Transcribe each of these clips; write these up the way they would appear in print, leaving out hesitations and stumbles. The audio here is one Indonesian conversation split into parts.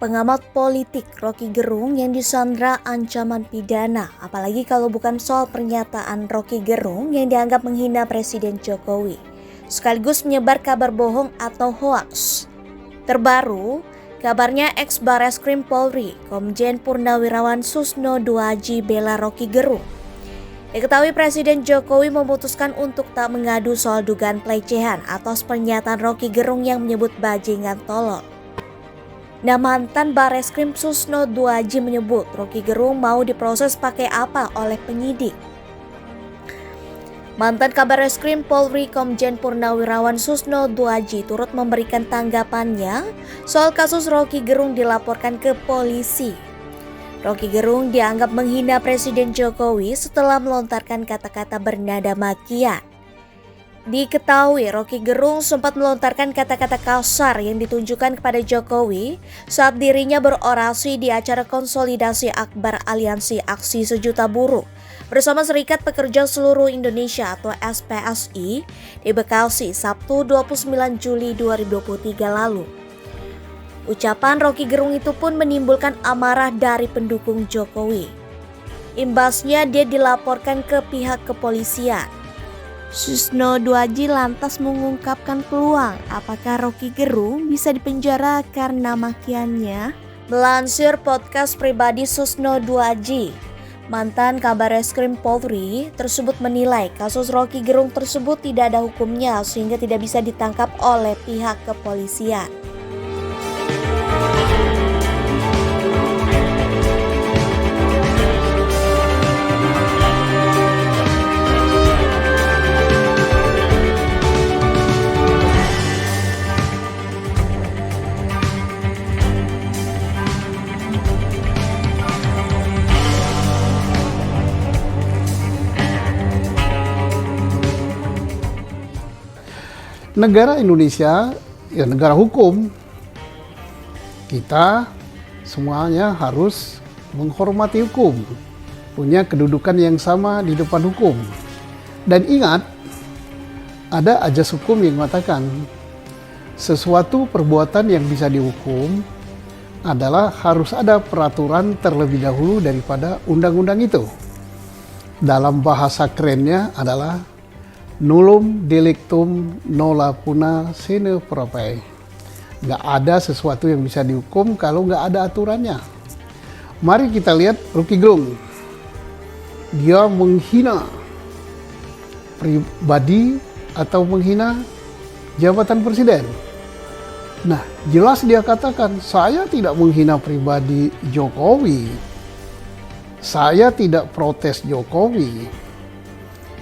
pengamat politik Roky Gerung yang disandra ancaman pidana, apalagi kalau bukan soal pernyataan Roky Gerung yang dianggap menghina Presiden Jokowi, sekaligus menyebar kabar bohong atau hoaks. Terbaru, kabarnya ex-Bareskrim Polri, Komjen Purnawirawan Susno Duaji bela Roky Gerung. Diketahui Presiden Jokowi memutuskan untuk tak mengadu soal dugaan pelecehan atas pernyataan Roky Gerung yang menyebut bajingan tolol. Nah, mantan Bareskrim Susno Duaji menyebut Roky Gerung mau diproses pakai apa oleh penyidik. Mantan Kabar Reskrim Polri Komjen Purnawirawan Susno Duaji turut memberikan tanggapannya soal kasus Roky Gerung dilaporkan ke polisi. Roky Gerung dianggap menghina Presiden Jokowi setelah melontarkan kata-kata bernada makian. Diketahui Roky Gerung sempat melontarkan kata-kata kasar yang ditunjukkan kepada Jokowi saat dirinya berorasi di acara konsolidasi akbar Aliansi Aksi Sejuta Buruh bersama Serikat Pekerja Seluruh Indonesia atau SPSI di Bekasi Sabtu 29 Juli 2023 lalu. Ucapan Roky Gerung itu pun menimbulkan amarah dari pendukung Jokowi. Imbasnya dia dilaporkan ke pihak kepolisian. Susno Duaji lantas mengungkapkan peluang apakah Roky Gerung bisa dipenjara karena makiannya. Melansir podcast pribadi Susno Duaji, mantan Kabar Reskrim Polri tersebut menilai kasus Roky Gerung tersebut tidak ada hukumnya sehingga tidak bisa ditangkap oleh pihak kepolisian. Negara Indonesia ya negara hukum. Kita semuanya harus menghormati hukum, punya kedudukan yang sama di depan hukum. Dan ingat, ada ajas hukum yang mengatakan sesuatu perbuatan yang bisa dihukum adalah harus ada peraturan terlebih dahulu daripada undang-undang itu. Dalam bahasa kerennya adalah nullum delictum nola puna sine prope. Nggak ada sesuatu yang bisa dihukum kalau nggak ada aturannya. Mari kita lihat Roky Gerung. Dia menghina pribadi atau menghina jabatan presiden. Nah, jelas dia katakan, saya tidak menghina pribadi Jokowi. Saya tidak protes Jokowi.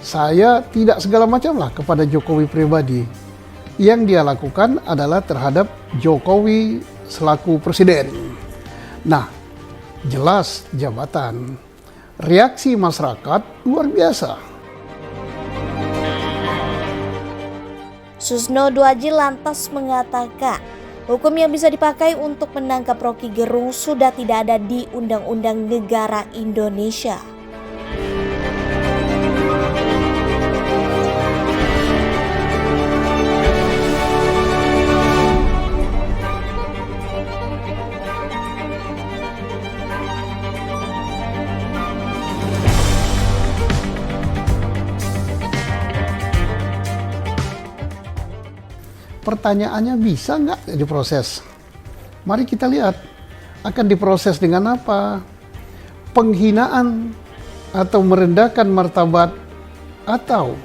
Saya tidak segala macam lah kepada Jokowi pribadi. Yang dia lakukan adalah terhadap Jokowi selaku presiden. Nah, jelas jabatan. Reaksi masyarakat luar biasa. Susno Duaji lantas mengatakan, hukum yang bisa dipakai untuk menangkap Roky Gerung sudah tidak ada di Undang-Undang Negara Indonesia. Pertanyaannya, bisa nggak diproses? Mari kita lihat, akan diproses dengan apa? Penghinaan atau merendahkan martabat atau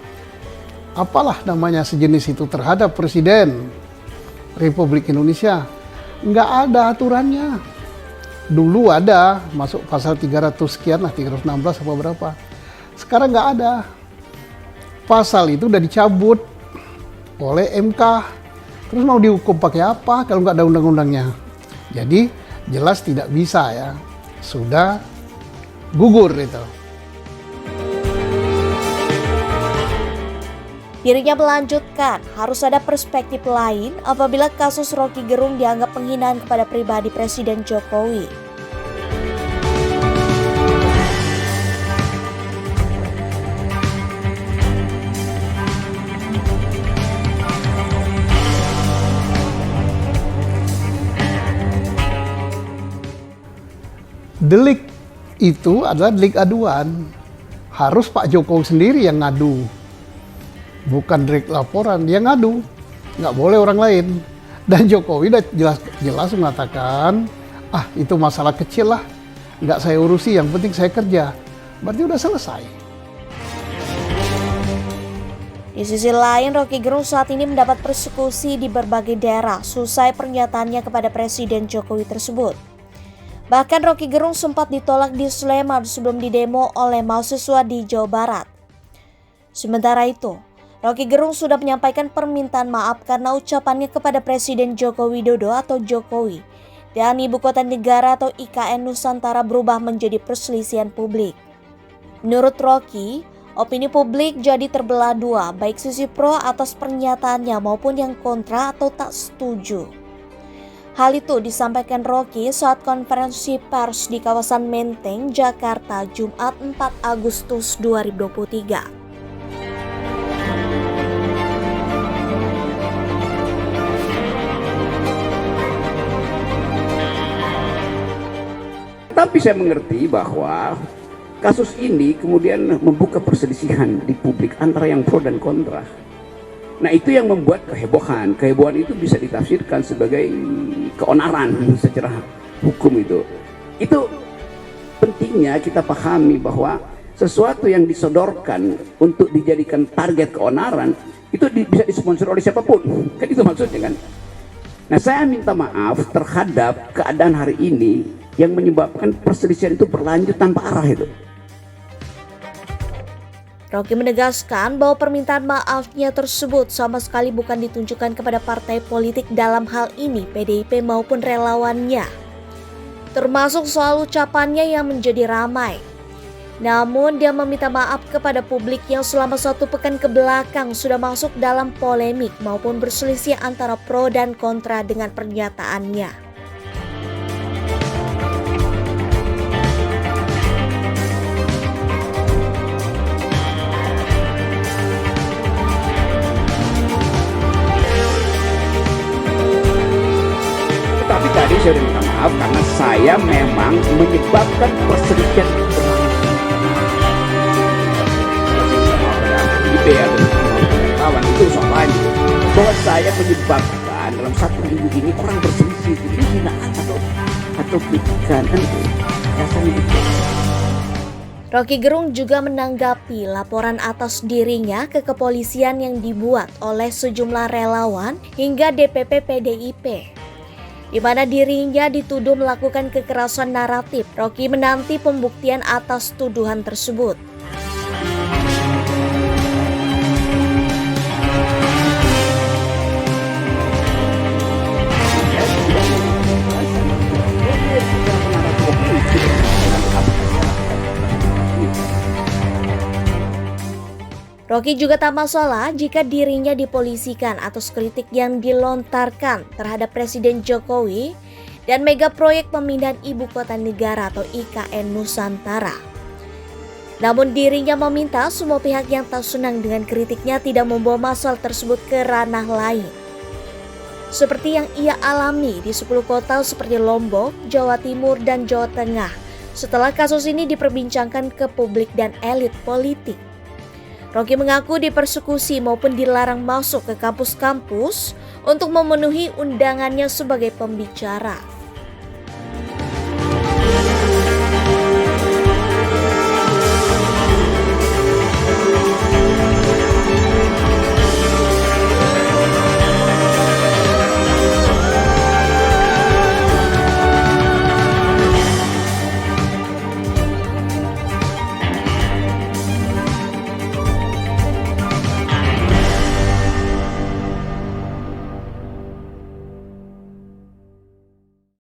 apalah namanya sejenis itu terhadap Presiden Republik Indonesia. Nggak ada aturannya. Dulu ada, masuk pasal 300 sekian lah, 316 apa berapa. Sekarang nggak ada. Pasal itu udah dicabut oleh MK. Terus mau dihukum pakai apa kalau nggak ada undang-undangnya? Jadi jelas tidak bisa ya. Sudah gugur itu. Dirinya melanjutkan, harus ada perspektif lain apabila kasus Roky Gerung dianggap penghinaan kepada pribadi Presiden Jokowi. Delik itu adalah delik aduan. Harus Pak Jokowi sendiri yang ngadu. Bukan delik laporan, dia ngadu. Nggak boleh orang lain. Dan Jokowi udah jelas mengatakan, itu masalah kecil lah. Nggak saya urusi, yang penting saya kerja. Berarti udah selesai. Di sisi lain, Roky Gerung saat ini mendapat persekusi di berbagai daerah selesai pernyataannya kepada Presiden Jokowi tersebut. Bahkan Roky Gerung sempat ditolak di Sleman sebelum didemo oleh mahasiswa di Jawa Barat. Sementara itu, Roky Gerung sudah menyampaikan permintaan maaf karena ucapannya kepada Presiden Joko Widodo atau Jokowi dan Ibu Kota Negara atau IKN Nusantara berubah menjadi perselisihan publik. Menurut Roky, opini publik jadi terbelah dua, baik sisi pro atas pernyataannya maupun yang kontra atau tak setuju. Hal itu disampaikan Roky saat konferensi pers di kawasan Menteng, Jakarta, Jumat 4 Agustus 2023. Tapi saya mengerti bahwa kasus ini kemudian membuka perselisihan di publik antara yang pro dan kontra. Nah, itu yang membuat kehebohan. Kehebohan itu bisa ditafsirkan sebagai keonaran secara hukum itu. Itu pentingnya kita pahami bahwa sesuatu yang disodorkan untuk dijadikan target keonaran itu bisa disponsor oleh siapapun. Kan itu maksudnya kan. Nah, saya minta maaf terhadap keadaan hari ini yang menyebabkan perselisihan itu berlanjut tanpa arah itu. Roky menegaskan bahwa permintaan maafnya tersebut sama sekali bukan ditunjukkan kepada partai politik, dalam hal ini PDIP maupun relawannya, termasuk soal ucapannya yang menjadi ramai. Namun dia meminta maaf kepada publik yang selama 1 pekan kebelakang sudah masuk dalam polemik maupun berselisih antara pro dan kontra dengan pernyataannya. Tapi tadi saya sudah minta maaf karena saya memang menyebabkan perselisihan kawan itu soal lain. Bahwa saya menyebabkan dalam 1 minggu ini orang berselisih, itu hinaan atau kritikan kan rasanya gitu. Roky Gerung juga menanggapi laporan atas dirinya ke kepolisian yang dibuat oleh sejumlah relawan hingga DPP PDIP, di mana dirinya dituduh melakukan kekerasan naratif. Roky menanti pembuktian atas tuduhan tersebut. Roky juga tak masalah jika dirinya dipolisikan atas kritik yang dilontarkan terhadap Presiden Jokowi dan mega proyek pemindahan Ibu Kota Negara atau IKN Nusantara. Namun dirinya meminta semua pihak yang tak senang dengan kritiknya tidak membawa masalah tersebut ke ranah lain, seperti yang ia alami di 10 kota seperti Lombok, Jawa Timur, dan Jawa Tengah setelah kasus ini diperbincangkan ke publik dan elit politik. Roky mengaku dipersekusi maupun dilarang masuk ke kampus-kampus untuk memenuhi undangannya sebagai pembicara.